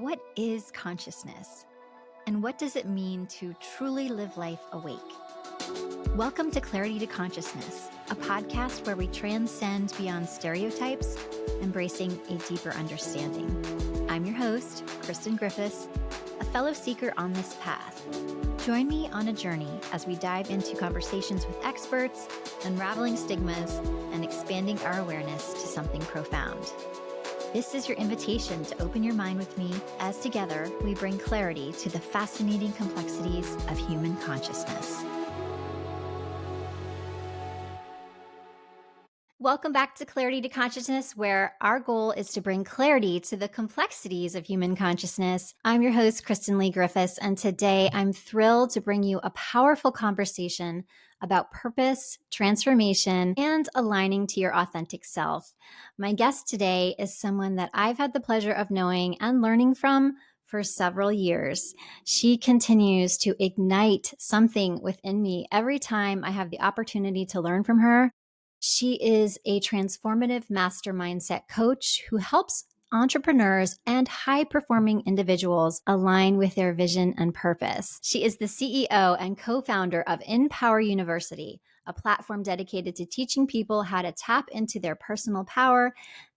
What is consciousness? And what does it mean to truly live life awake? Welcome to Clarity to Consciousness, a podcast where we transcend beyond stereotypes, embracing a deeper understanding. I'm your host, Kristen Griffiths, a fellow seeker on this path. Join me on a journey as we dive into conversations with experts, unraveling stigmas, and expanding our awareness to something profound. This is your invitation to open your mind with me as together we bring clarity to the fascinating complexities of human consciousness. Welcome back to Clarity to Consciousness, where our goal is to bring clarity to the complexities of human consciousness. I'm your host, Kristen Leigh Griffiths, and today I'm thrilled to bring you a powerful conversation about purpose, transformation, and aligning to your authentic self. My guest today is someone that I've had the pleasure of knowing and learning from for several years. She continues to ignite something within me every time I have the opportunity to learn from her. She is a transformative master mindset coach who helps entrepreneurs and high-performing individuals align with their vision and purpose. She is the CEO and co-founder of Empower University, a platform dedicated to teaching people how to tap into their personal power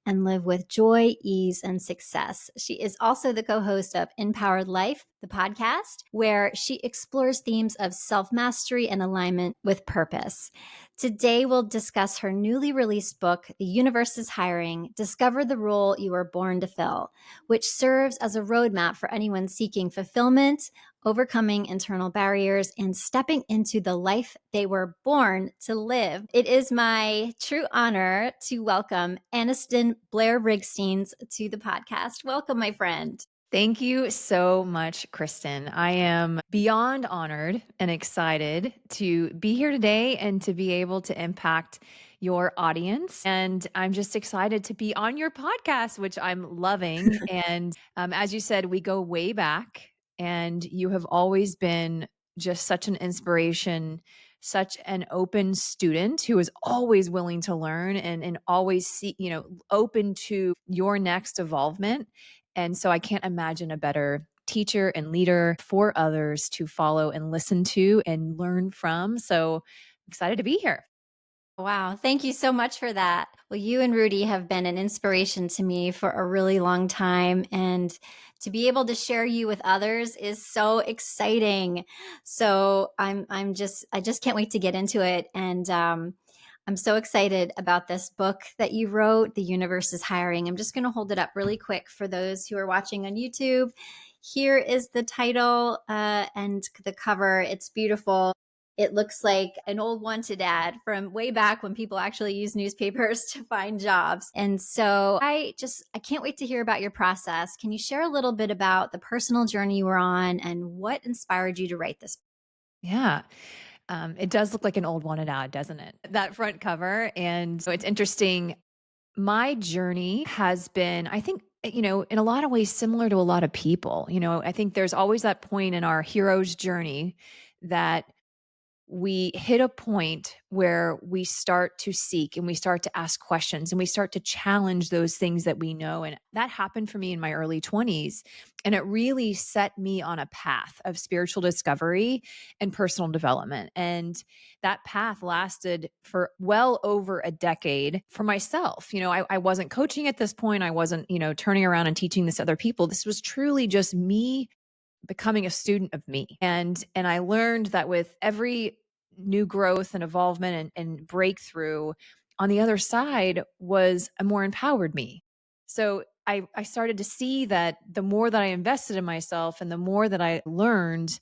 and live with joy, ease, and success. She is also the co-host of Empowered Life, the podcast, where she explores themes of self-mastery and alignment with purpose. Today, we'll discuss her newly released book, The Universe is Hiring, Discover the Role You Were Born to Fill, which serves as a roadmap for anyone seeking fulfillment, overcoming internal barriers, and stepping into the life they were born to live. It is my true honor to welcome Anniston Blair Riekstins to the podcast. Welcome, my friend. Thank you so much, Kristen. I am beyond honored and excited to be here today and to be able to impact your audience. And I'm just excited to be on your podcast, which I'm loving. And as you said, we go way back, and you have always been just such an inspiration, such an open student who is always willing to learn and always see, open to your next evolvement. And so I can't imagine a better teacher and leader for others to follow and listen to and learn from. So I'm excited to be here. Wow. Thank you so much for that. Well, you and Rudy have been an inspiration to me for a really long time. And to be able to share you with others is so exciting. So I just can't wait to get into it. And I'm so excited about this book that you wrote, The Universe is Hiring. I'm just going to hold it up really quick for those who are watching on YouTube. Here is the title and the cover. It's beautiful. It looks like an old wanted ad from way back when people actually used newspapers to find jobs. And so I can't wait to hear about your process. Can you share a little bit about the personal journey you were on and what inspired you to write this? Yeah. It does look like an old wanted ad, doesn't it? That front cover. And so it's interesting. My journey has been, I think, in a lot of ways similar to a lot of people. I think there's always that point in our hero's journey that we hit a point where we start to seek and we start to ask questions and we start to challenge those things that we know. And that happened for me in my early 20s. And it really set me on a path of spiritual discovery and personal development. And that path lasted for well over a decade for myself. I wasn't coaching at this point. I wasn't, turning around and teaching this to other people. This was truly just me becoming a student of me. And I learned that with every new growth and evolvement and breakthrough, on the other side was a more empowered me. So I started to see that the more that I invested in myself and the more that I learned,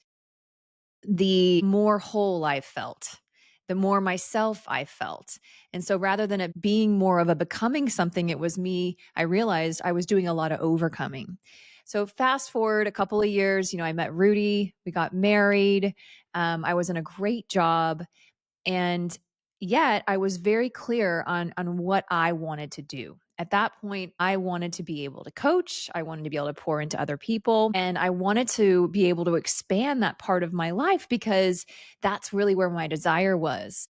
the more whole I felt, the more myself I felt. And so rather than it being more of a becoming something, it was me, I realized I was doing a lot of overcoming. So fast forward a couple of years, I met Rudy, we got married. I was in a great job. And yet I was very clear on what I wanted to do. At that point, I wanted to be able to coach. I wanted to be able to pour into other people. And I wanted to be able to expand that part of my life because that's really where my desire was.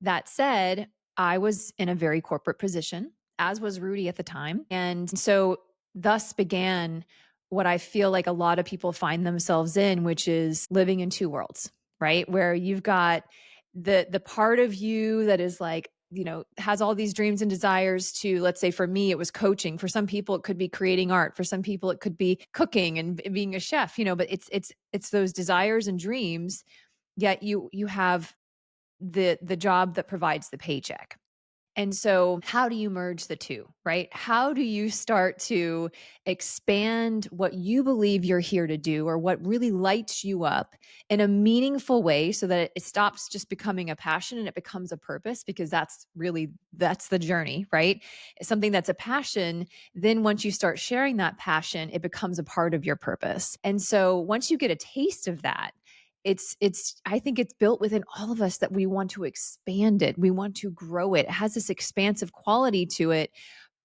That said, I was in a very corporate position, as was Rudy at the time. And so thus began what I feel like a lot of people find themselves in, which is living in two worlds, right? Where you've got the part of you that is like, has all these dreams and desires to, let's say for me, it was coaching. For some people, it could be creating art. For some people, it could be cooking and being a chef, but it's those desires and dreams, yet you have the job that provides the paycheck. And so, how do you merge the two, right? How do you start to expand what you believe you're here to do or what really lights you up in a meaningful way so that it stops just becoming a passion and it becomes a purpose? Because that's the journey, right? It's something that's a passion. Then once you start sharing that passion, it becomes a part of your purpose. And so, once you get a taste of that, I think it's built within all of us that we want to expand it. We want to grow it. It has this expansive quality to it,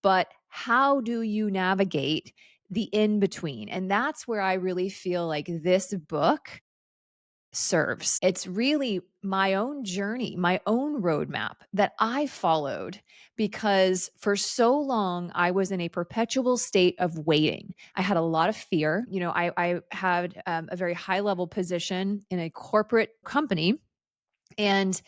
but how do you navigate the in between? And that's where I really feel like this book serves. It's really my own journey, my own roadmap that I followed because for so long I was in a perpetual state of waiting. I had a lot of fear. I had a very high level position in a corporate company, and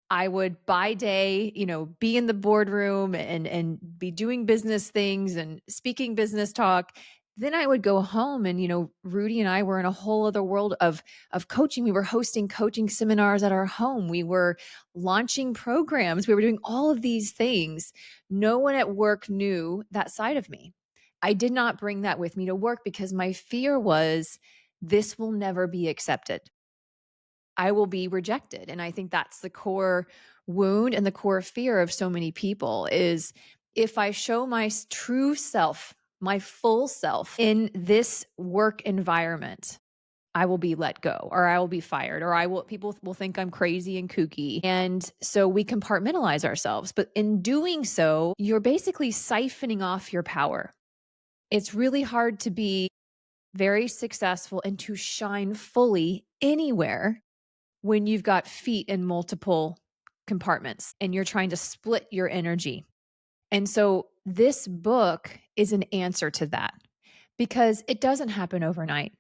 I would by day, be in the boardroom and be doing business things and speaking business talk. Then I would go home and, Rudy and I were in a whole other world of coaching. We were hosting coaching seminars at our home. We were launching programs. We were doing all of these things. No one at work knew that side of me. I did not bring that with me to work because my fear was this will never be accepted. I will be rejected. And I think that's the core wound and the core fear of so many people is if I show my true self, my full self in this work environment, I will be let go or I will be fired or people will think I'm crazy and kooky. And so we compartmentalize ourselves. But in doing so, you're basically siphoning off your power. It's really hard to be very successful and to shine fully anywhere when you've got feet in multiple compartments and you're trying to split your energy. And so this book is an answer to that because it doesn't happen overnight,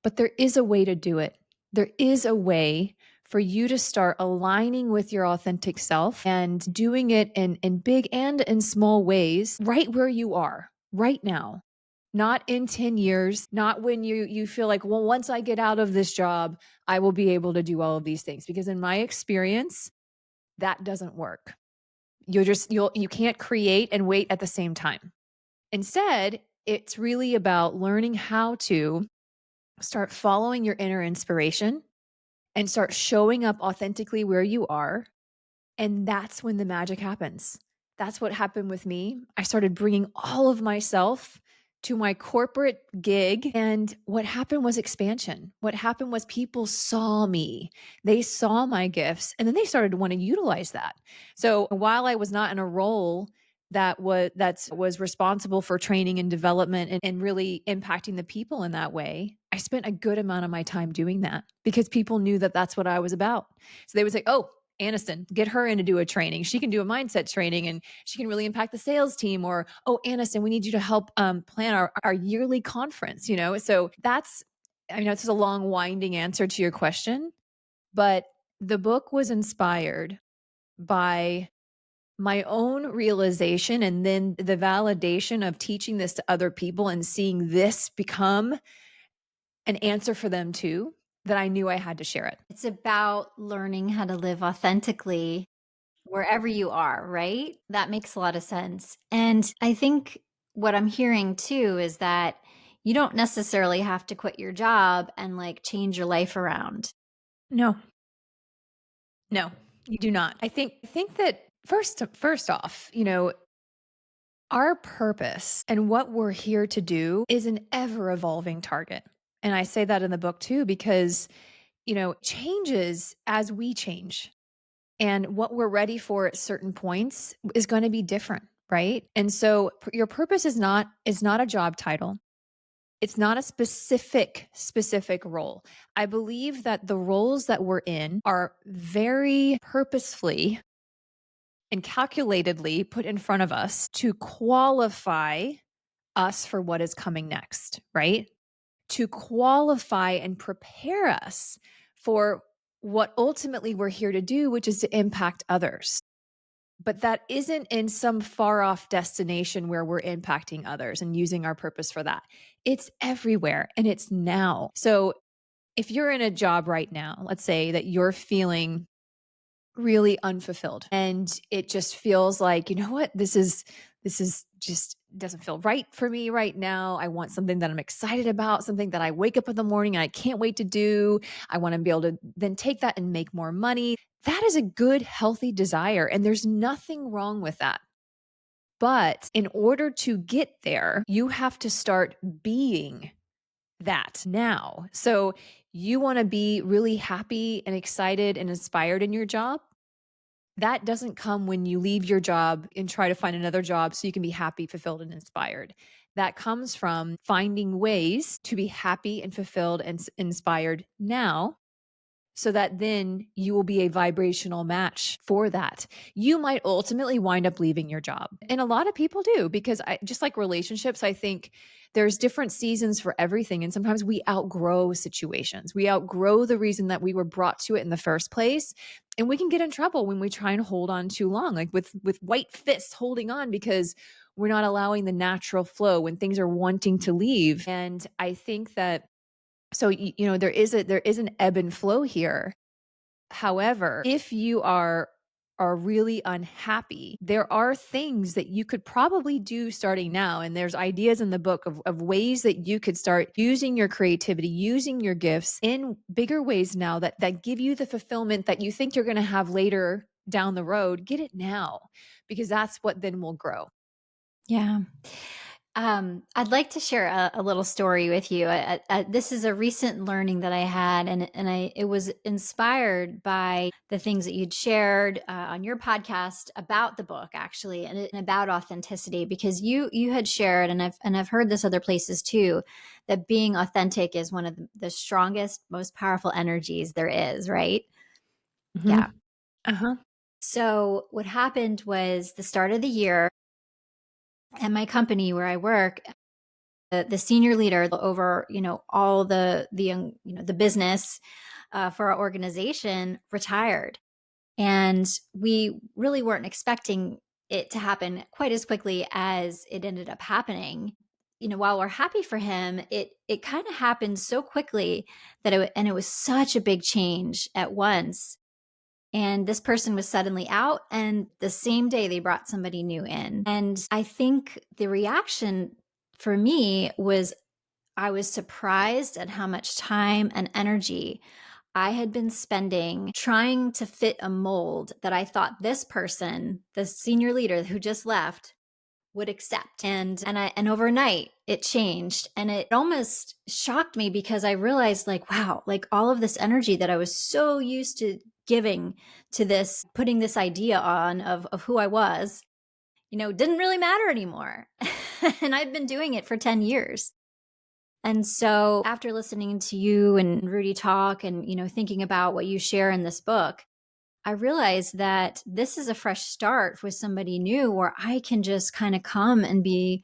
but there is a way to do it. There is a way for you to start aligning with your authentic self and doing it in big and in small ways right where you are right now. Not in 10 years, not when you feel like, well, once I get out of this job, I will be able to do all of these things. Because in my experience, that doesn't work. You can't create and wait at the same time. Instead, it's really about learning how to start following your inner inspiration and start showing up authentically where you are. And that's when the magic happens. That's what happened with me. I started bringing all of myself to my corporate gig. And what happened was expansion. What happened was people saw me. They saw my gifts and then they started to want to utilize that. So while I was not in a role that was responsible for training and development and really impacting the people in that way, I spent a good amount of my time doing that because people knew that that's what I was about. So they would say, oh, Anniston, get her in to do a training. She can do a mindset training and she can really impact the sales team. Or, oh, Anniston, we need you to help plan our yearly conference, So that's a long winding answer to your question, but the book was inspired by my own realization and then the validation of teaching this to other people and seeing this become an answer for them too, that I knew I had to share it. It's about learning how to live authentically wherever you are, right? That makes a lot of sense. And I think what I'm hearing too is that you don't necessarily have to quit your job and like change your life around. No, no, you do not. I think that first off, our purpose and what we're here to do is an ever evolving target. And I say that in the book too, because, changes as we change. And what we're ready for at certain points is going to be different, right? And so your purpose is not a job title. It's not a specific role. I believe that the roles that we're in are very purposefully and calculatedly put in front of us to qualify us for what is coming next, right? to qualify and prepare us for what ultimately we're here to do, which is to impact others. But that isn't in some far off destination where we're impacting others and using our purpose for that. It's everywhere and it's now. So if you're in a job right now, let's say that you're feeling really unfulfilled and it just feels like, you know what, this is just doesn't feel right for me right now. I want something that I'm excited about, something that I wake up in the morning and I can't wait to do. I want to be able to then take that and make more money. That is a good, healthy desire. And there's nothing wrong with that. But in order to get there, you have to start being that now. So you want to be really happy and excited and inspired in your job. That doesn't come when you leave your job and try to find another job so you can be happy, fulfilled, and inspired. That comes from finding ways to be happy and fulfilled and inspired now so that then you will be a vibrational match for that. You might ultimately wind up leaving your job. And a lot of people do because just like relationships, I think there's different seasons for everything. And sometimes we outgrow situations. We outgrow the reason that we were brought to it in the first place. And we can get in trouble when we try and hold on too long, like with white fists holding on because we're not allowing the natural flow when things are wanting to leave. And I think that so there is an ebb and flow here. However, if you are really unhappy, there are things that you could probably do starting now. And there's ideas in the book of ways that you could start using your creativity, using your gifts in bigger ways now that give you the fulfillment that you think you're going to have later down the road. Get it now, because that's what then will grow. Yeah. I'd like to share a little story with you. This is a recent learning that I had, and it was inspired by the things that you'd shared on your podcast about the book, actually, and about authenticity. Because you had shared, and I've heard this other places too, that being authentic is one of the strongest, most powerful energies there is. Right? Yeah. Mhm. Uh-huh. So what happened was the start of the year at my company where I work. The senior leader over all the business for our organization retired, and we really weren't expecting it to happen quite as quickly as it ended up happening. While we're happy for him, it kind of happened so quickly that it was such a big change at once. And this person was suddenly out, and the same day they brought somebody new in. And I think the reaction for me was I was surprised at how much time and energy I had been spending trying to fit a mold that I thought this person, the senior leader who just left, would accept. And overnight it changed, and it almost shocked me because I realized, like, wow, like all of this energy that I was so used to giving to this, putting this idea on of who I was, didn't really matter anymore. And I've been doing it for 10 years. And so after listening to you and Rudy talk and, thinking about what you share in this book, I realized that this is a fresh start with somebody new where I can just kind of come and be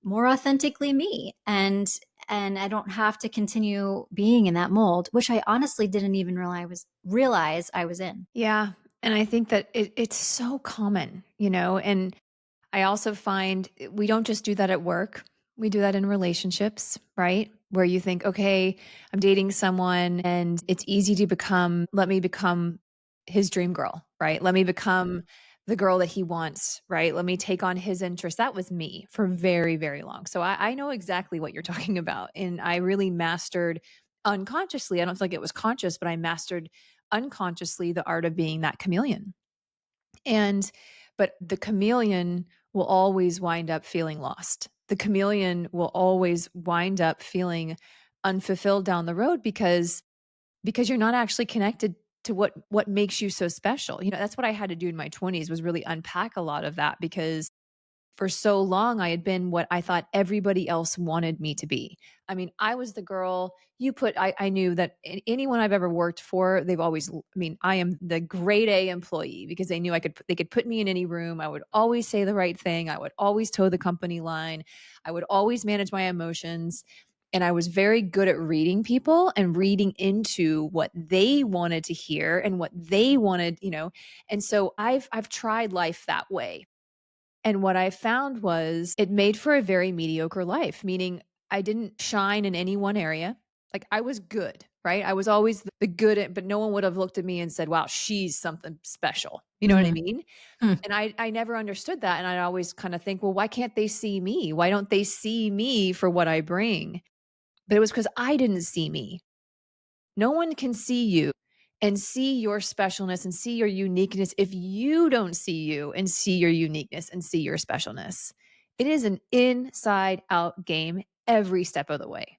more authentically me. And I don't have to continue being in that mold, which I honestly didn't even realize I was in. Yeah. And I think that it's so common, and I also find we don't just do that at work. We do that in relationships, right? Where you think, okay, I'm dating someone and it's easy to let me become his dream girl, right? Let me become the girl that he wants, right? Let me take on his interests. That was me for very, very long. So I know exactly what you're talking about. And I really mastered unconsciously. I don't feel like it was conscious, but I mastered unconsciously the art of being that chameleon. And but the chameleon will always wind up feeling lost. The chameleon will always wind up feeling unfulfilled down the road because you're not actually connected to what makes you so special. That's what I had to do in my 20s, was really unpack a lot of that, because for so long I had been what I thought everybody else wanted me to be. I mean, I was the girl I knew that anyone I've ever worked for, I am the grade A employee, because they knew they could put me in any room. I would always say the right thing. I would always toe the company line. I would always manage my emotions. And I was very good at reading people and reading into what they wanted to hear and what they wanted, And so I've tried life that way. And what I found was it made for a very mediocre life, meaning I didn't shine in any one area. Like I was good, right? I was always the good, but no one would have looked at me and said, wow, she's something special. You know what I Mhm. mean? Hmm. And I never understood that. And I'd always kind of think, well, why can't they see me? Why don't they see me for what I bring? But it was because I didn't see me. No one can see you and see your specialness and see your uniqueness if you don't see you and see your uniqueness and see your specialness. It is an inside out game every step of the way.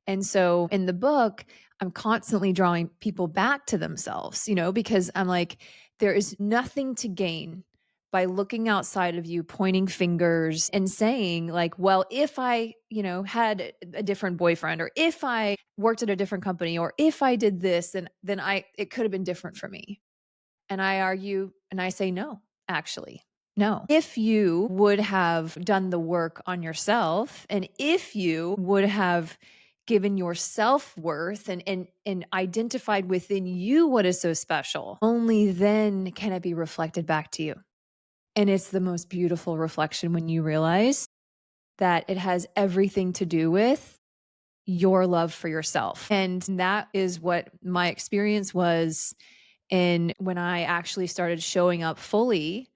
And so in the book, I'm constantly drawing people back to themselves, because I'm like, there is nothing to gain by looking outside of you, pointing fingers and saying, like, well, if I, had a different boyfriend, or if I worked at a different company, or if I did this, then it could have been different for me. And I argue and I say, no, actually, no. If you would have done the work on yourself, and if you would have given your self-worth and identified within you what is so special, only then can it be reflected back to you. And it's the most beautiful reflection when you realize that it has everything to do with your love for yourself. And that is what my experience was. And when I actually started showing up fully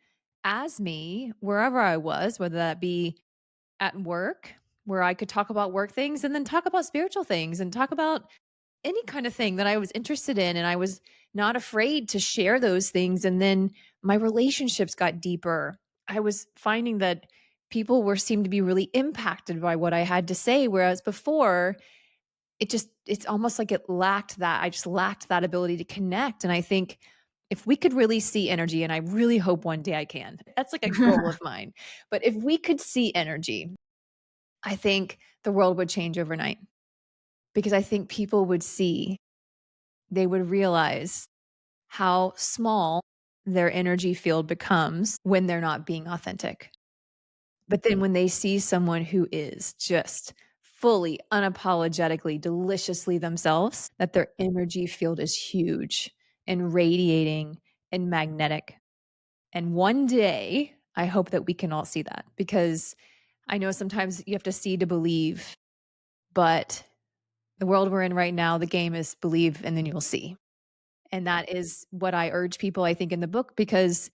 as me, wherever I was, whether that be at work, where I could talk about work things and then talk about spiritual things and talk about any kind of thing that I was interested in. And I was not afraid to share those things. And then my relationships got deeper. I was finding that people seemed to be really impacted by what I had to say. Whereas before, it's almost like it lacked that. I just lacked that ability to connect. And I think if we could really see energy, and I really hope one day I can, that's like a goal of mine. But if we could see energy, I think the world would change overnight, because I think people would see, they would realize how small their energy field becomes when they're not being authentic. But then when they see someone who is just fully, unapologetically, deliciously themselves, that their energy field is huge and radiating and magnetic. And one day, I hope that we can all see that, because I know sometimes you have to see to believe, but the world we're in right now, the game is believe and then you'll see. And that is what I urge people, I think, in the book, because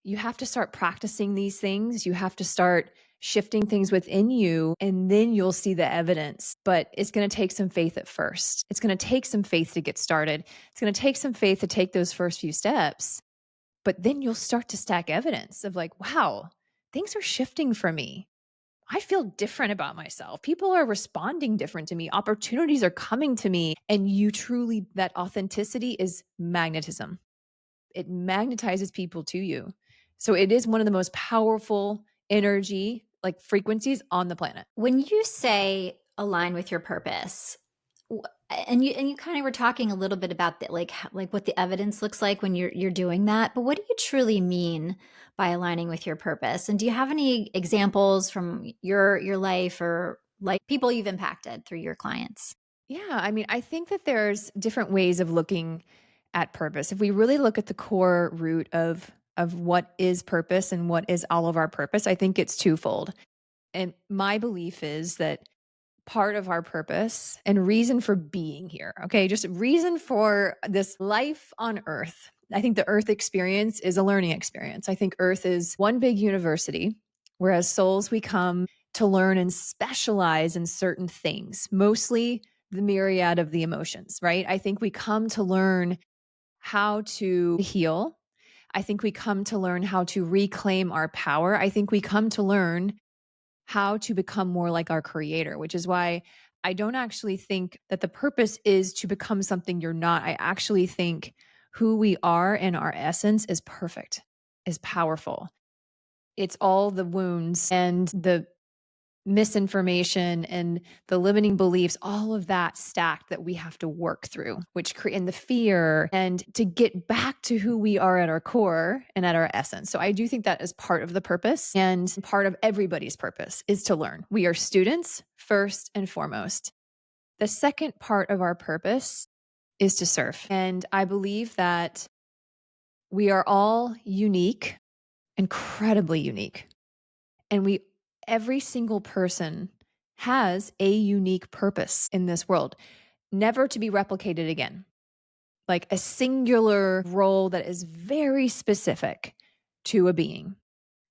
you have to start practicing these things. You have to start shifting things within you, and then you'll see the evidence. But it's going to take some faith at first. It's going to take some faith to get started. It's going to take some faith to take those first few steps. But then you'll start to stack evidence of like, wow, things are shifting for me. I feel different about myself. People are responding different to me. Opportunities are coming to me. And you truly, that authenticity is magnetism. It magnetizes people to you. So it is one of the most powerful energy, like frequencies on the planet. When you say align with your purpose, and you kind of were talking a little bit about that, like what the evidence looks like when you're doing that, but what do you truly mean by aligning with your purpose? And do you have any examples from your life, or like people you've impacted through your clients? Yeah, I mean, I think that there's different ways of looking at purpose. If we really look at the core root of what is purpose and what is all of our purpose, I think it's twofold. And my belief is that part of our purpose and reason for being here, okay, just reason for this life on earth. I think the earth experience is a learning experience. I think earth is one big university, whereas souls, we come to learn and specialize in certain things, mostly the myriad of the emotions, right? I think we come to learn how to heal. I think we come to learn how to reclaim our power. I think we come to learn how to become more like our creator, which is why I don't actually think that the purpose is to become something you're not. I actually think who we are and our essence is perfect, is powerful. It's all the wounds and the misinformation and the limiting beliefs, all of that stacked that we have to work through, which create and the fear and to get back to who we are at our core and at our essence. So I do think that is part of the purpose, and part of everybody's purpose is to learn. We are students first and foremost. The second part of our purpose is to serve. And I believe that we are all unique, incredibly unique. And every single person has a unique purpose in this world, never to be replicated again. Like a singular role that is very specific to a being,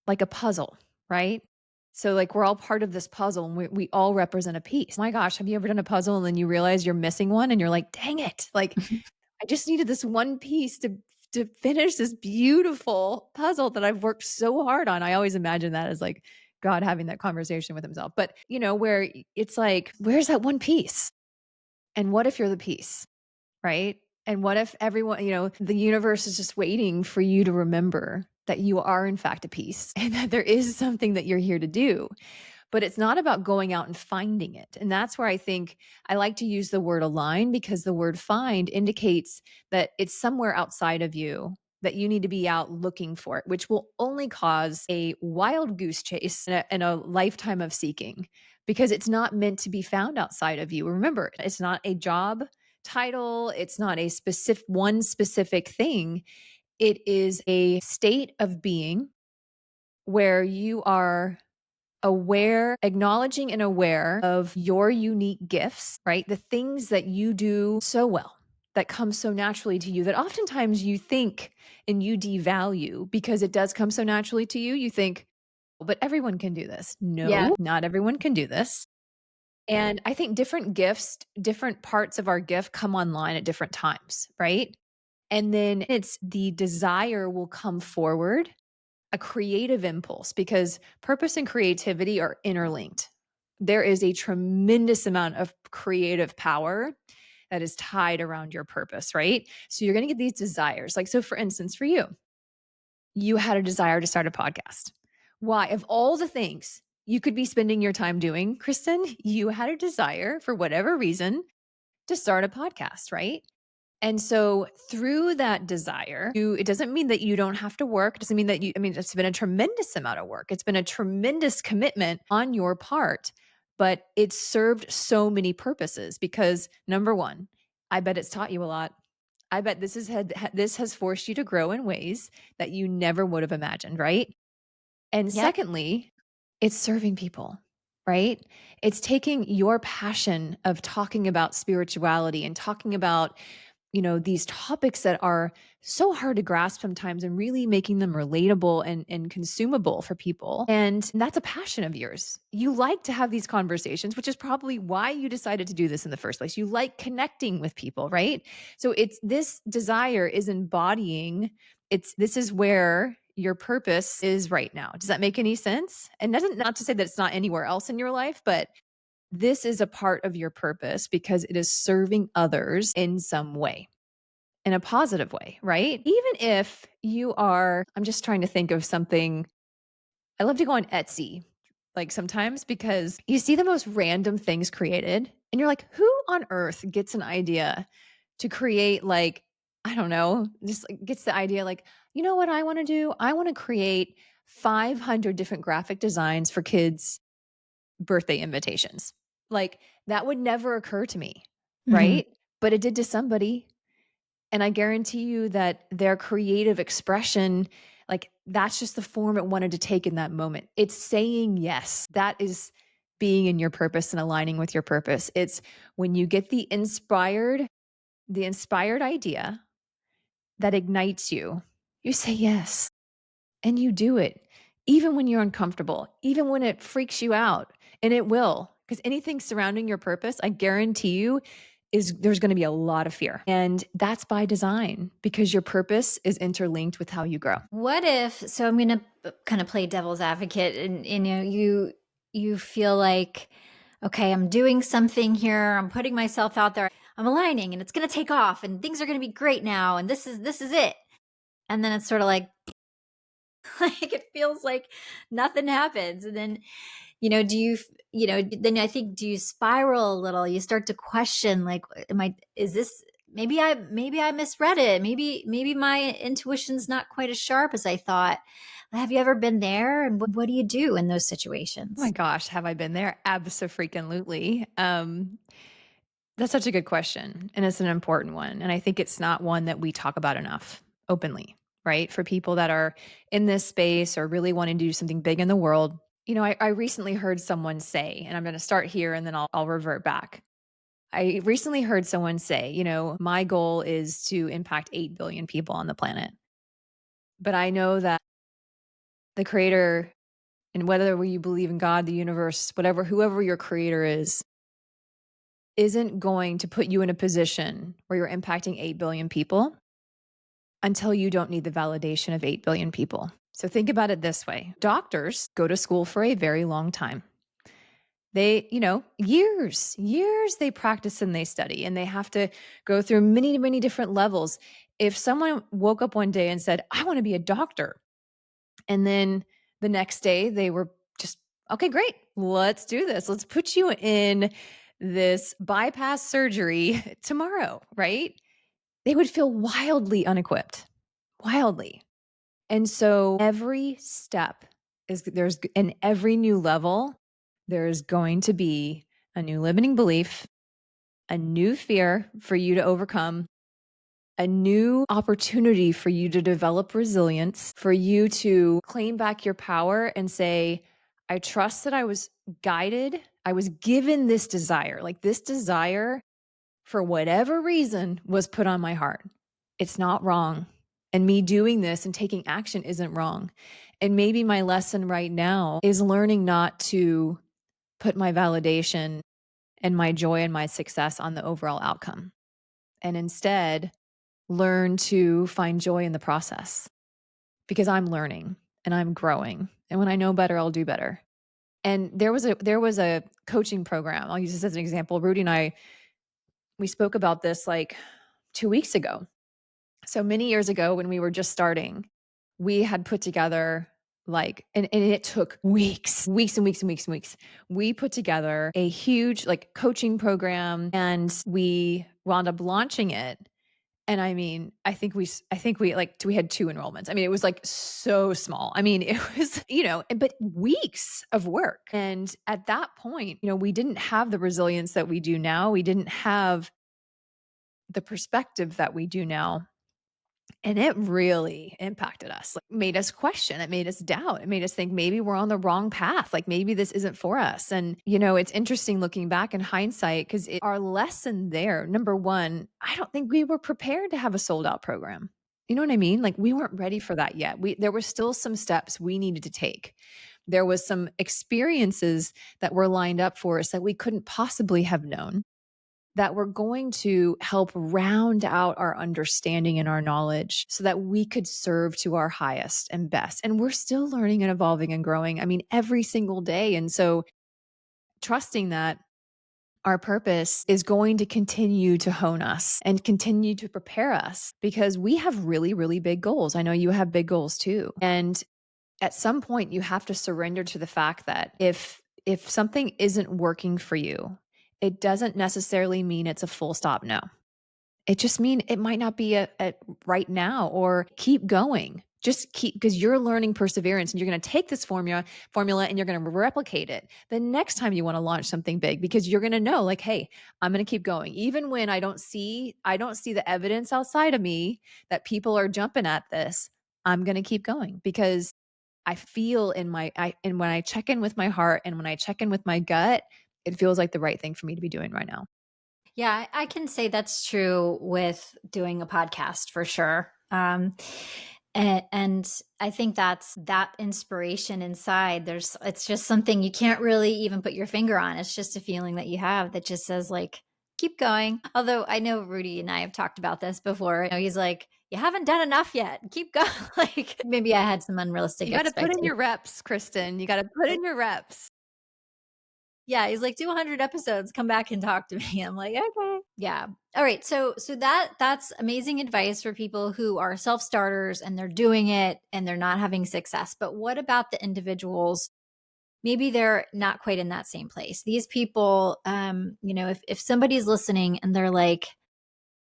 like a puzzle, right? So like we're all part of this puzzle and we all represent a piece. My gosh, have you ever done a puzzle and then you realize you're missing one and you're like, dang it. Like I just needed this one piece to finish this beautiful puzzle that I've worked so hard on. I always imagine that as like God having that conversation with himself. But, where it's like, where's that one piece? And what if you're the piece, right? And what if everyone, the universe is just waiting for you to remember that you are in fact a piece and that there is something that you're here to do. But it's not about going out and finding it. And that's where I think I like to use the word align, because the word find indicates that it's somewhere outside of you that you need to be out looking for it, which will only cause a wild goose chase and a lifetime of seeking, because it's not meant to be found outside of you. Remember, it's not a job title. It's not a one specific thing. It is a state of being where you are aware, acknowledging and aware of your unique gifts, right? The things that you do so well, that come so naturally to you, that oftentimes you think and you devalue because it does come so naturally to you. You think, but everyone can do this. Yeah. No, not everyone can do this. And I think different gifts, different parts of our gift come online at different times, right? And then it's the desire will come forward, a creative impulse, because purpose and creativity are interlinked. There is a tremendous amount of creative power that is tied around your purpose, right? So you're going to get these desires. Like, so for instance, for you, you had a desire to start a podcast. Why? Of all the things you could be spending your time doing, Kristen, you had a desire for whatever reason to start a podcast, right? And so through that desire, it doesn't mean that you don't have to work. It doesn't mean that it's been a tremendous amount of work. It's been a tremendous commitment on your part, but it's served so many purposes because, number one, I bet it's taught you a lot. I bet this has forced you to grow in ways that you never would have imagined, right? And Yep. secondly, it's serving people, right? It's taking your passion of talking about spirituality and talking about these topics that are so hard to grasp sometimes, and really making them relatable and consumable for people. And that's a passion of yours. You like to have these conversations, which is probably why you decided to do this in the first place. You like connecting with people, right? So it's this desire is embodying, this is where your purpose is right now. Does that make any sense? And doesn't, not to say that it's not anywhere else in your life, but this is a part of your purpose because it is serving others in some way, in a positive way, right? Even if I'm just trying to think of something. I love to go on Etsy, like sometimes, because you see the most random things created and you're like, who on earth gets an idea to create, like, I don't know, just like gets the idea, like, you know what I want to do? I want to create 500 different graphic designs for kids' birthday invitations. Like that would never occur to me, Mhm. right? But it did to somebody. And I guarantee you that their creative expression, like that's just the form it wanted to take in that moment. It's saying yes. That is being in your purpose and aligning with your purpose. It's when you get the inspired idea that ignites you, you say yes. And you do it, even when you're uncomfortable, even when it freaks you out. And it will, because anything surrounding your purpose, I guarantee you, there's going to be a lot of fear. And that's by design, because your purpose is interlinked with how you grow. What if, so I'm going to kind of play devil's advocate, and you feel like, okay, I'm doing something here. I'm putting myself out there. I'm aligning and it's going to take off and things are going to be great now. And this is it. And then it's sort of like, Like, it feels like nothing happens, and then, do you f then I think, do you spiral a little? You start to question, like, "Am I is this maybe I misread it. Maybe my intuition's not quite as sharp as I thought." Have you ever been there, and what do you do in those Oh my situations? gosh, have I been there? Abso-freaking-lutely. That's such a good question, and it's an important one, and I think it's not one that we talk about enough openly, right? For people that are in this space or really wanting to do something big in the world. I recently heard someone say, and I'm gonna start here and then I'll revert back. I recently heard someone say, "My goal is to impact 8 billion people on the planet." But I know that the creator, and whether you believe in God, the universe, whatever, whoever your creator is, isn't going to put you in a position where you're impacting 8 billion people until you don't need the validation of 8 billion people. So think about it this way. Doctors go to school for a very long time. They, years they practice and they study, and they have to go through many, many different levels. If someone woke up one day and said, "I want to be a doctor," and then the next day they were just, "Okay, great. Let's do this. Let's put you in this bypass surgery tomorrow," right? They would feel wildly unequipped, wildly. And so every step in every new level, there's going to be a new limiting belief, a new fear for you to overcome, a new opportunity for you to develop resilience, for you to claim back your power and say, "I trust that I was guided. I was given this desire." Like, this desire, for whatever reason, was put on my heart. It's not wrong. And me doing this and taking action isn't wrong. And maybe my lesson right now is learning not to put my validation and my joy and my success on the overall outcome, and instead learn to find joy in the process, because I'm learning and I'm growing. And when I know better, I'll do better. And there was a coaching program. I'll use this as an example. Rudy and I, we spoke about this like 2 weeks ago. So many years ago, when we were just starting, we had put together, like, and it took weeks, weeks and weeks and weeks and weeks. We put together a huge like coaching program, and we wound up launching it. And I mean, I think we had 2 enrollments. I mean, it was like so small. I mean, it was, but weeks of work. And at that point, we didn't have the resilience that we do now. We didn't have the perspective that we do now. And it really impacted us, like, made us question, it made us doubt, it made us think maybe we're on the wrong path, like maybe this isn't for us. And, it's interesting looking back in hindsight, because our lesson there, number one, I don't think we were prepared to have a sold out program. You know what I mean? Like, we weren't ready for that yet. There were still some steps we needed to take. There was some experiences that were lined up for us that we couldn't possibly have known, that were going to help round out our understanding and our knowledge so that we could serve to our highest and best. And we're still learning and evolving and growing, I mean, every single day. And so trusting that our purpose is going to continue to hone us and continue to prepare us, because we have really, really big goals. I know you have big goals too. And at some point you have to surrender to the fact that if something isn't working for you, it doesn't necessarily mean it's a full stop no. It just mean it might not be a right now, or keep going. Just keep, because you're learning perseverance, and you're going to take this formula and you're going to replicate it the next time you want to launch something big, because you're going to know, like, hey, I'm going to keep going even when I don't see the evidence outside of me that people are jumping at this. I'm going to keep going, because I feel and when I check in with my heart and when I check in with my gut, it feels like the right thing for me to be doing right now. Yeah, I can say that's true with doing a podcast for sure. And I think that's that inspiration inside. It's just something you can't really even put your finger on. It's just a feeling that you have that just says, like, keep going. Although I know Rudy and I have talked about this before. He's like, you haven't done enough yet. Keep going. Like, maybe I had some unrealistic You got to put in expectations. your reps, Kristen. You got to put in your reps. Yeah, he's like, "Do 100 episodes, come back and talk to me." I'm like, "Okay." Yeah. All right, so that's amazing advice for people who are self-starters and they're doing it and they're not having success. But what about the individuals, maybe they're not quite in that same place? These people, if somebody's listening and they're like,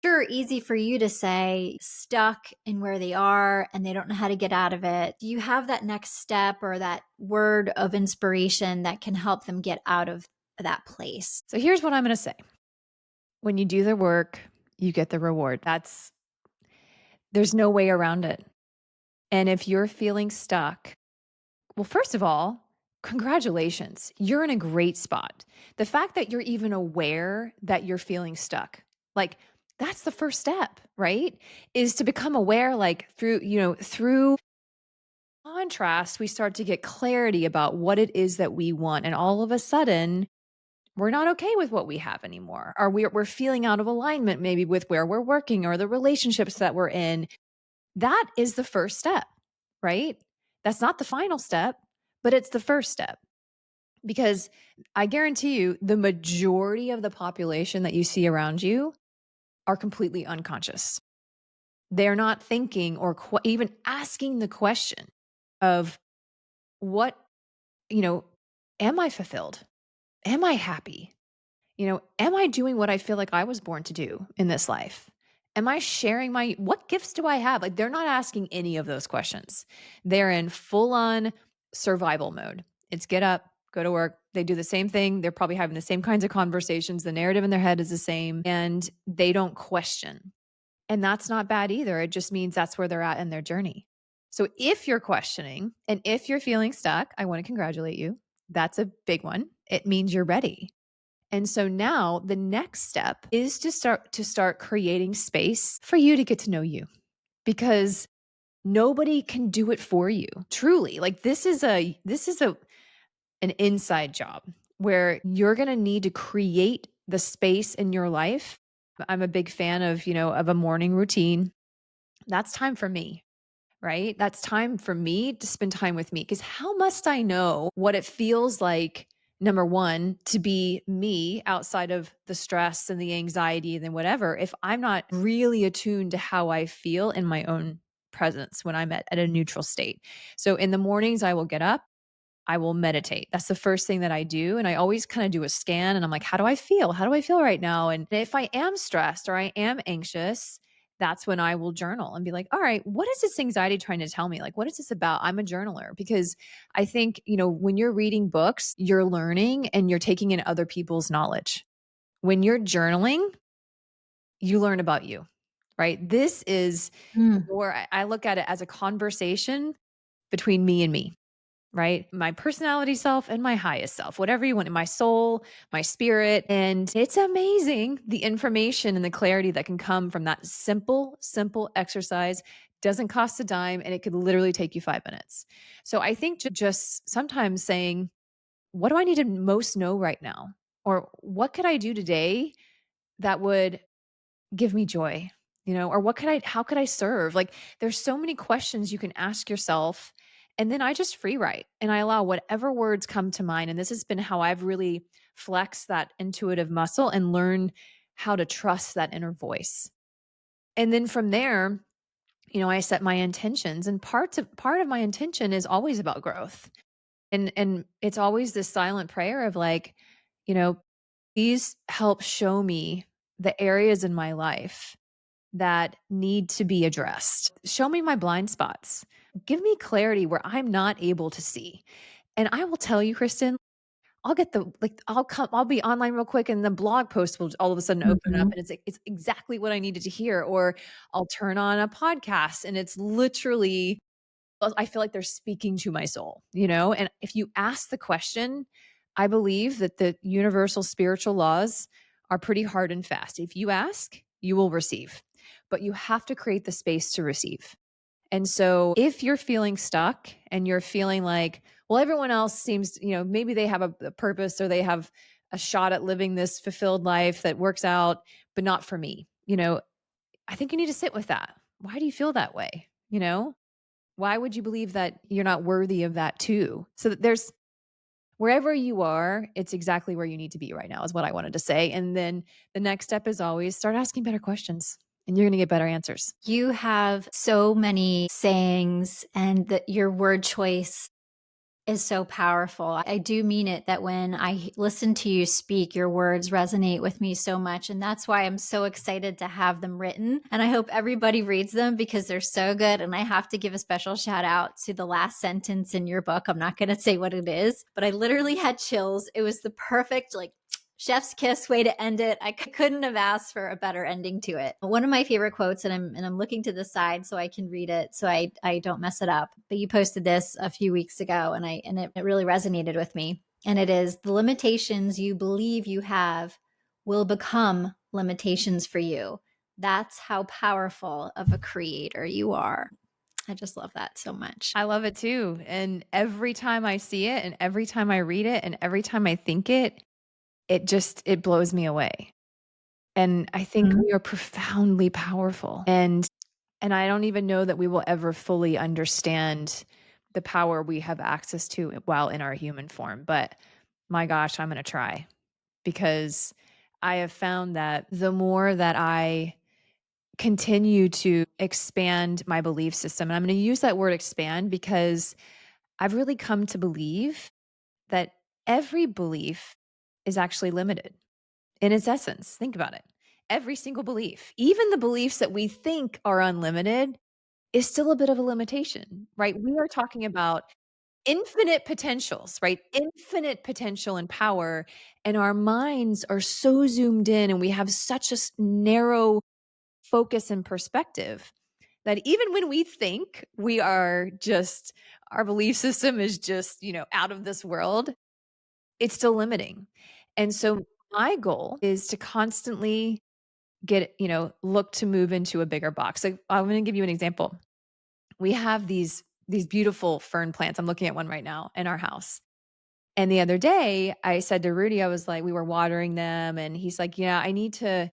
sure, easy for you to say, stuck in where they are and they don't know how to get out of it. Do you have that next step or that word of inspiration that can help them get out of that place? So here's what I'm going to say. When you do the work, you get the reward. There's no way around it. And if you're feeling stuck, well, first of all, congratulations. You're in a great spot. The fact that you're even aware that you're feeling stuck, like that's the first step, right? Is to become aware, like through contrast, we start to get clarity about what it is that we want. And all of a sudden, we're not okay with what we have anymore. Or we're feeling out of alignment, maybe with where we're working or the relationships that we're in. That is the first step, right? That's not the final step, but it's the first step. Because I guarantee you, the majority of the population that you see around you are completely unconscious. They're not thinking or even asking the question of what, you know, am I fulfilled? Am I happy? Am I doing what I feel like I was born to do in this life? Am I sharing what gifts do I have? Like they're not asking any of those questions. They're in full on survival mode. It's get up, go to work. They do the same thing. They're probably having the same kinds of conversations. The narrative in their head is the same and they don't question. And that's not bad either. It just means that's where they're at in their journey. So if you're questioning and if you're feeling stuck, I want to congratulate you. That's a big one. It means you're ready. And so now the next step is to start creating space for you to get to know you because nobody can do it for you. Truly. Like this is a an inside job where you're going to need to create the space in your life. I'm a big fan of a morning routine. That's time for me. Right? That's time for me to spend time with me. Because how must I know what it feels like, number one, to be me outside of the stress and the anxiety and then whatever, if I'm not really attuned to how I feel in my own presence when I'm at a neutral state? So in the mornings, I will get up. I will meditate. That's the first thing that I do. And I always kind of do a scan and I'm like, how do I feel? How do I feel right now? And if I am stressed or I am anxious, that's when I will journal and be like, all right, what is this anxiety trying to tell me? Like, what is this about? I'm a journaler because I think, when you're reading books, you're learning and you're taking in other people's knowledge. When you're journaling, you learn about you, right? This is Mm. where I look at it as a conversation between me and me, right? My personality self and my highest self, whatever you want, my soul, my spirit. And it's amazing the information and the clarity that can come from that simple exercise. Doesn't cost a dime and it could literally take you 5 minutes. So I think just sometimes saying, what do I need to most know right now? Or what could I do today that would give me joy, or how could I serve? Like there's so many questions you can ask yourself. And then I just free write and I allow whatever words come to mind. And this has been how I've really flexed that intuitive muscle and learned how to trust that inner voice. And then from there, I set my intentions and part of my intention is always about growth. And it's always this silent prayer of like, you know, please help show me the areas in my life that need to be addressed. Show me my blind spots. Give me clarity where I'm not able to see. And I will tell you, Kristen, I'll be online real quick and the blog post will all of a sudden open up Mhm. and it's exactly what I needed to hear. Or I'll turn on a podcast and it's literally, I feel like they're speaking to my soul. And if you ask the question, I believe that the universal spiritual laws are pretty hard and fast. If you ask, you will receive, but you have to create the space to receive. And so if you're feeling stuck and you're feeling like, well, everyone else seems, maybe they have a purpose or they have a shot at living this fulfilled life that works out, but not for me, I think you need to sit with that. Why do you feel that way? Why would you believe that you're not worthy of that too? So that wherever you are, it's exactly where you need to be right now, is what I wanted to say. And then the next step is always start asking better questions and you're going to get better answers. You have so many sayings, and your word choice is so powerful. I do mean it that when I listen to you speak, your words resonate with me so much. And that's why I'm so excited to have them written. And I hope everybody reads them because they're so good. And I have to give a special shout out to the last sentence in your book. I'm not going to say what it is, but I literally had chills. It was the perfect, like, chef's kiss way to end it. I couldn't have asked for a better ending to it. One of my favorite quotes, and I'm looking to the side so I can read it so I don't mess it up. But you posted this a few weeks ago, and it really resonated with me. And it is, the limitations you believe you have will become limitations for you. That's how powerful of a creator you are. I just love that so much. I love it too. And every time I see it and every time I read it and every time I think it, it blows me away. And I think Mhm. we are profoundly powerful. And I don't even know that we will ever fully understand the power we have access to while in our human form. But my gosh, I'm going to try, because I have found that the more that I continue to expand my belief system, and I'm going to use that word expand because I've really come to believe that every belief is actually limited in its essence. Think about it. Every single belief, even the beliefs that we think are unlimited, is still a bit of a limitation, right? We are talking about infinite potentials, right? Infinite potential and power. And our minds are so zoomed in and we have such a narrow focus and perspective that even when we think we are just, our belief system is just, out of this world, it's still limiting. And so my goal is to constantly look to move into a bigger box. Like, I'm going to give you an example. We have these beautiful fern plants. I'm looking at one right now in our house. And the other day I said to Rudy, I was like, we were watering them and he's like, yeah, I need to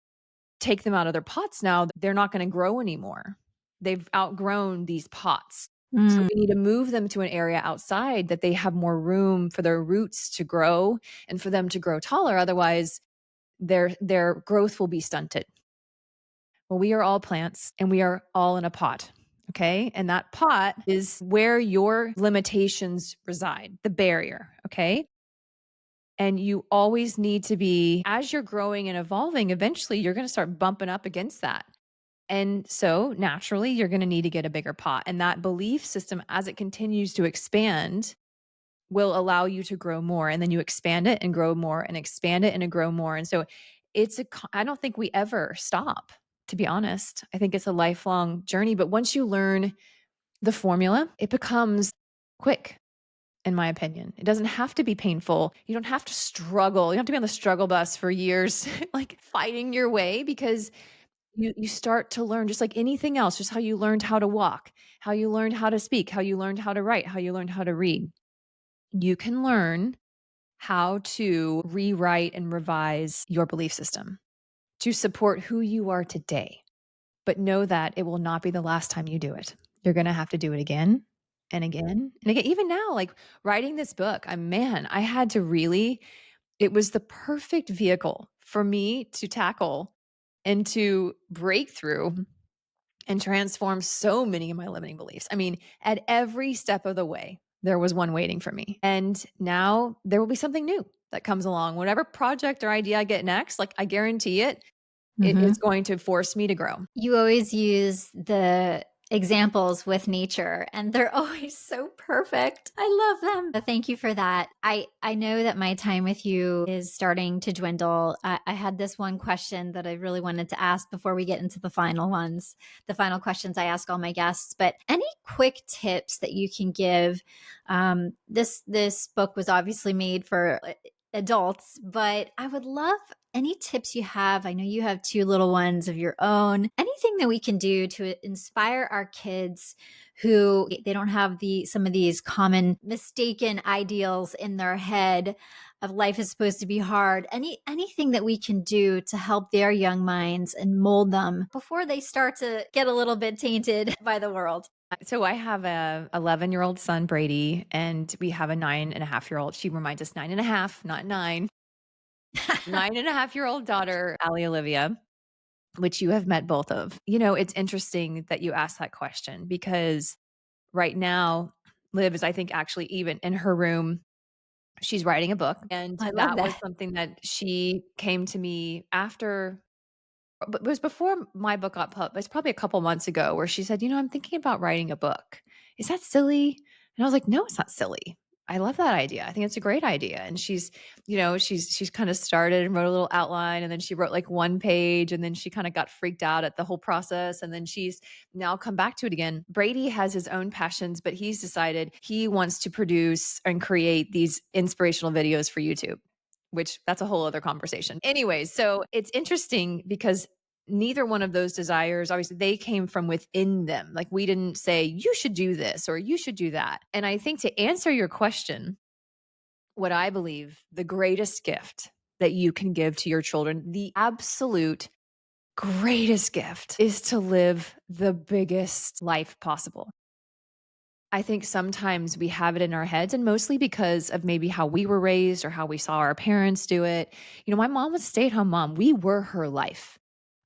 take them out of their pots now. They're not going to grow anymore. They've outgrown these pots. So Mm. we need to move them to an area outside that they have more room for their roots to grow and for them to grow taller. Otherwise, their growth will be stunted. Well, we are all plants and we are all in a pot. Okay. And that pot is where your limitations reside, the barrier. Okay. And you always need to be, as you're growing and evolving, eventually you're going to start bumping up against that. And so naturally, you're going to need to get a bigger pot. And that belief system, as it continues to expand, will allow you to grow more. And then you expand it and grow more and expand it and grow more. And so I don't think we ever stop, to be honest. I think it's a lifelong journey. But once you learn the formula, it becomes quick, in my opinion. It doesn't have to be painful. You don't have to struggle. You don't have to be on the struggle bus for years, like fighting your way, because you start to learn, just like anything else, just how you learned how to walk, how you learned how to speak, how you learned how to write, how you learned how to read. You can learn how to rewrite and revise your belief system to support who you are today. But know that it will not be the last time you do it. You're going to have to do it again and again and again. Even now, like writing this book, I had to really, it was the perfect vehicle for me to tackle and to break through and transform so many of my limiting beliefs. I mean, at every step of the way, there was one waiting for me. And now there will be something new that comes along. Whatever project or idea I get next, like I guarantee it, it Mhm. is going to force me to grow. You always use the examples with nature, and they're always so perfect. I love them. Thank you for that. I know that my time with you is starting to dwindle. I had this one question that I really wanted to ask before we get into the final ones, the final questions I ask all my guests. But any quick tips that you can give? This book was obviously made for adults, but I would love any tips you have. I know you have two little ones of your own. Anything that we can do to inspire our kids who they don't have some of these common mistaken ideals in their head of life is supposed to be hard. Anything that we can do to help their young minds and mold them before they start to get a little bit tainted by the world. So I have a 11-year-old son, Brady, and we have a 9.5-year-old. She reminds us 9.5, not 9. 9.5-year-old daughter, Allie Olivia, which you have met both of. It's interesting that you asked that question because right now, Liv is, I think, actually even in her room. She's writing a book. And I love that was that. something that she came to me after, but it was before my book got published. It's probably a couple months ago where she said, I'm thinking about writing a book. Is that silly? And I was like, no, it's not silly. I love that idea. I think it's a great idea. And she's kind of started and wrote a little outline, and then she wrote like one page, and then she kind of got freaked out at the whole process. And then she's now come back to it again. Brady has his own passions, but he's decided he wants to produce and create these inspirational videos for YouTube, which that's a whole other conversation. Anyways, so it's interesting because neither one of those desires, obviously, they came from within them. Like we didn't say, you should do this or you should do that. And I think to answer your question, what I believe the greatest gift that you can give to your children, the absolute greatest gift, is to live the biggest life possible. I think sometimes we have it in our heads, and mostly because of maybe how we were raised or how we saw our parents do it. My mom was a stay at home mom. We were her life.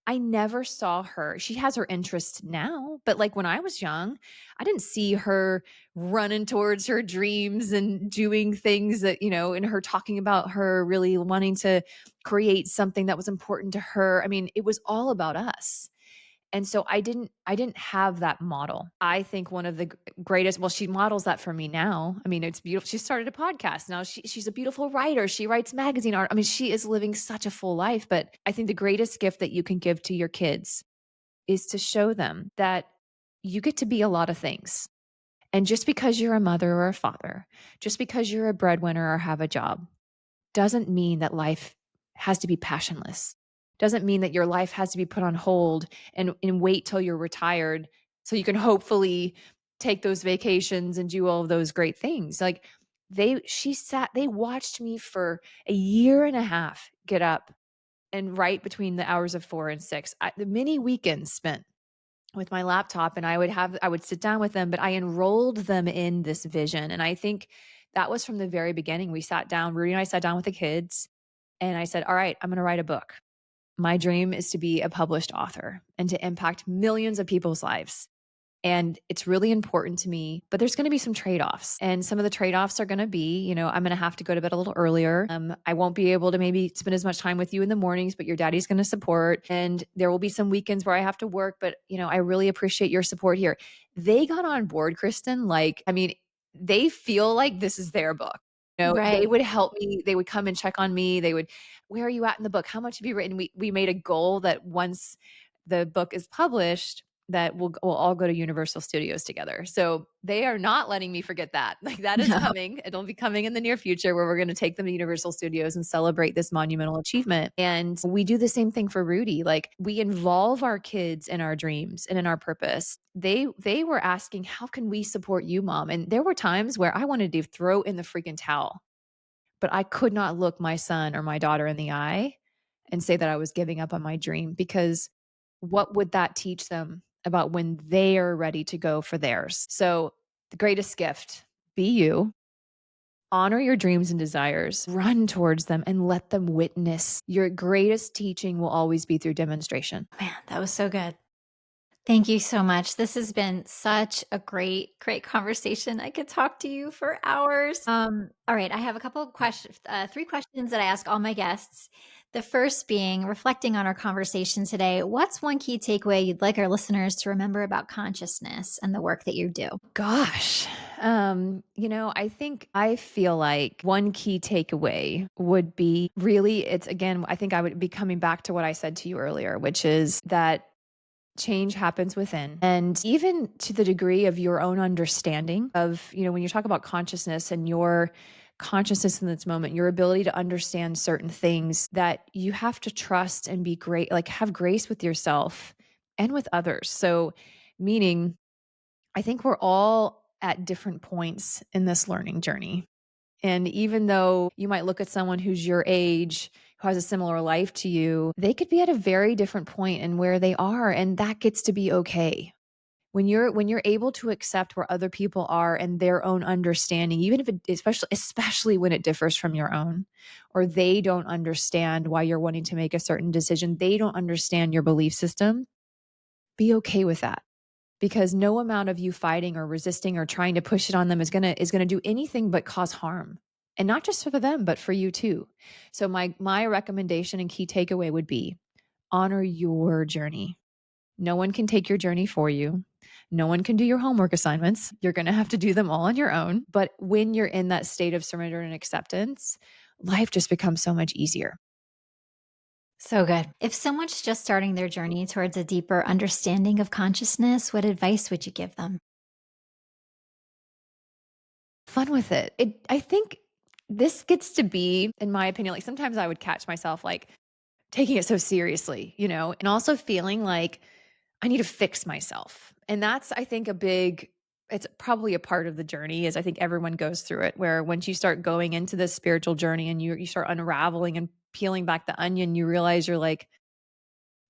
I never saw her. She has her interests now, but like when I was young, I didn't see her running towards her dreams and doing things that, and her talking about her really wanting to create something that was important to her. I mean, it was all about us. And so I didn't have that model. I think one of the greatest, well, she models that for me now. I mean, it's beautiful. She started a podcast. Now she's a beautiful writer. She writes magazine art. I mean, she is living such a full life, but I think the greatest gift that you can give to your kids is to show them that you get to be a lot of things. And just because you're a mother or a father, just because you're a breadwinner or have a job, doesn't mean that life has to be passionless. Doesn't mean that your life has to be put on hold and wait till you're retired so you can hopefully take those vacations and do all of those great things. Like they watched me for a year and a half get up and write between the hours of 4 and 6. The many weekends spent with my laptop, and I would sit down with them, but I enrolled them in this vision. And I think that was from the very beginning. We sat down, Rudy and I sat down with the kids, and I said, all right, I'm going to write a book. My dream is to be a published author and to impact millions of people's lives. And it's really important to me, but there's going to be some trade-offs. And some of the trade-offs are going to be, I'm going to have to go to bed a little earlier. I won't be able to maybe spend as much time with you in the mornings, but your daddy's going to support. And there will be some weekends where I have to work, but I really appreciate your support here. They got on board, Kristen. Like, I mean, they feel like this is their book. They Right. would help me. They would come and check on me. They would, where are you at in the book? How much have you written? We made a goal that once the book is published, that we'll all go to Universal Studios together. So they are not letting me forget that. Like that is No. coming. It'll be coming in the near future where we're going to take them to Universal Studios and celebrate this monumental achievement. And we do the same thing for Rudy. Like we involve our kids in our dreams and in our purpose. They were asking, how can we support you, Mom? And there were times where I wanted to throw in the freaking towel, but I could not look my son or my daughter in the eye and say that I was giving up on my dream, because what would that teach them about when they are ready to go for theirs? So, the greatest gift, be you, honor your dreams and desires, run towards them, and let them witness. Your greatest teaching will always be through demonstration. Man, that was so good. Thank you so much. This has been such a great conversation. I could talk to you for hours. All right, I have a couple of questions, 3 questions that I ask all my guests. The first being, reflecting on our conversation today, what's one key takeaway you'd like our listeners to remember about consciousness and the work that you do? Gosh, I feel like one key takeaway would be really, it's again, I think I would be coming back to what I said to you earlier, which is that change happens within. And even to the degree of your own understanding of, when you talk about consciousness and your consciousness in this moment, your ability to understand certain things, that you have to trust and be great, like have grace with yourself and with others. So, meaning, I think we're all at different points in this learning journey. And even though you might look at someone who's your age, who has a similar life to you, they could be at a very different point in where they are. And that gets to be okay. when you're able to accept where other people are and their own understanding, even if it, especially when it differs from your own, or they don't understand why you're wanting to make a certain decision, they don't understand your belief system, be okay with that, because no amount of you fighting or resisting or trying to push it on them is going to do anything but cause harm. And not just for them, but for you too. So my recommendation and key takeaway would be honor your journey. No one can take your journey for you. No one can do your homework assignments. You're going to have to do them all on your own. But when you're in that state of surrender and acceptance, life just becomes so much easier. So good. If someone's just starting their journey towards a deeper understanding of consciousness, what advice would you give them? Fun with it. I think this gets to be, in my opinion, like sometimes I would catch myself like taking it so seriously, and also feeling like I need to fix myself. And that's, I think, it's probably a part of the journey, is I think everyone goes through it, where once you start going into this spiritual journey and you start unraveling and peeling back the onion, you realize you're like,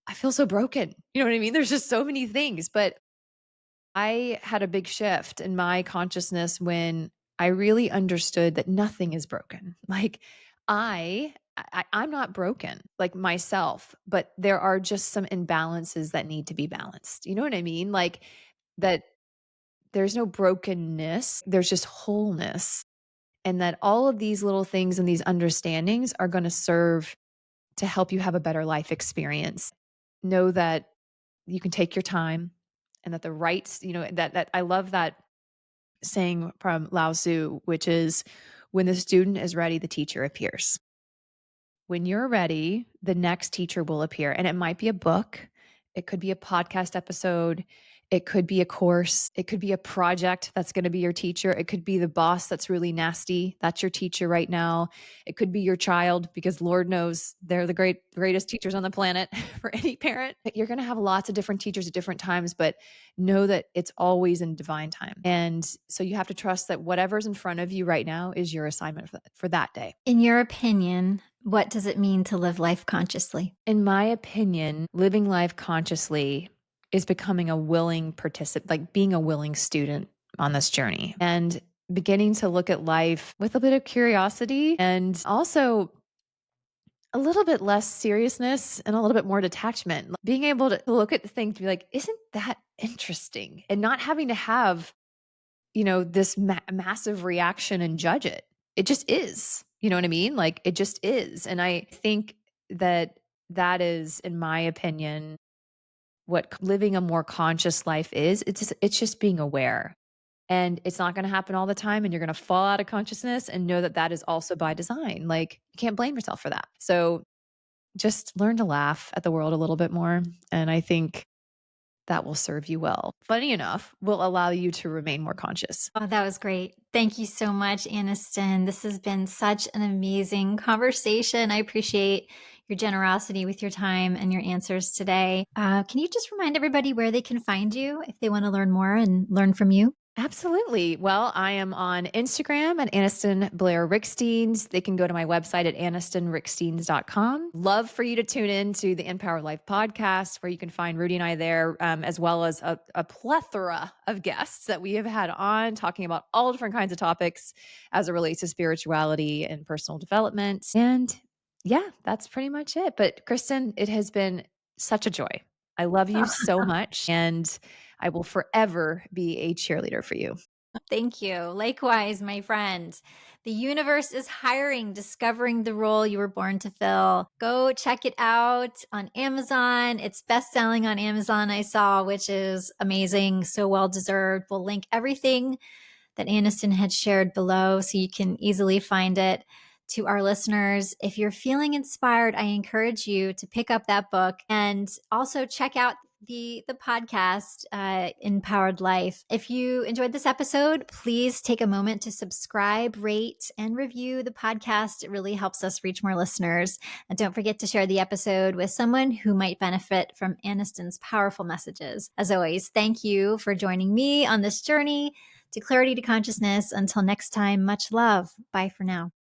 I feel so broken. You know what I mean? There's just so many things. But I had a big shift in my consciousness when I really understood that nothing is broken. Like I'm not broken like myself, but there are just some imbalances that need to be balanced. You know what I mean? Like that there's no brokenness, there's just wholeness. And that all of these little things and these understandings are going to serve to help you have a better life experience. Know that you can take your time, and that the rights, that I love that saying from Lao Tzu, which is, when the student is ready, the teacher appears. When you're ready, the next teacher will appear. And it might be a book, it could be a podcast episode, it could be a course, it could be a project that's going to be your teacher. It could be the boss that's really nasty. That's your teacher right now. It could be your child, because Lord knows they're the greatest teachers on the planet for any parent. You're going to have lots of different teachers at different times, but know that it's always in divine time. And so you have to trust that whatever's in front of you right now is your assignment for that day. In your opinion, what does it mean to live life consciously? In my opinion, living life consciously is becoming a willing participant, like being a willing student on this journey, and beginning to look at life with a bit of curiosity, and also a little bit less seriousness and a little bit more detachment. Being able to look at the thing to be like, isn't that interesting? And not having to have, this massive reaction and judge it. It just is. You know what I mean? Like it just is. And I think that is, in my opinion, what living a more conscious life is. It's just being aware. And it's not going to happen all the time, and you're going to fall out of consciousness, and know that that is also by design. Like you can't blame yourself for that. So just learn to laugh at the world a little bit more. And I think that will serve you well. Funny enough, will allow you to remain more conscious. Oh, that was great. Thank you so much, Anniston. This has been such an amazing conversation. I appreciate your generosity with your time and your answers today. Can you just remind everybody where they can find you if they want to learn more and learn from you? Absolutely. Well, I am on Instagram at Anniston Blair Riekstins. They can go to my website at annistonriekstins.com. Love for you to tune in to the Empowered Life podcast, where you can find Rudy and I there, as well as a plethora of guests that we have had on, talking about all different kinds of topics as it relates to spirituality and personal development. And yeah, that's pretty much it. But Kristen, it has been such a joy. I love you so much. And I will forever be a cheerleader for you. Thank you. Likewise, my friend. The universe is hiring, discovering the role you were born to fill. Go check it out on Amazon. It's best-selling on Amazon, I saw, which is amazing. So well deserved. We'll link everything that Anniston had shared below so you can easily find it. To our listeners, if you're feeling inspired, I encourage you to pick up that book, and also check out the podcast, Empowered Life. If you enjoyed this episode, please take a moment to subscribe, rate, and review the podcast. It really helps us reach more listeners. And don't forget to share the episode with someone who might benefit from Anniston's powerful messages. As always, thank you for joining me on this journey to clarity to consciousness. Until next time, much love. Bye for now.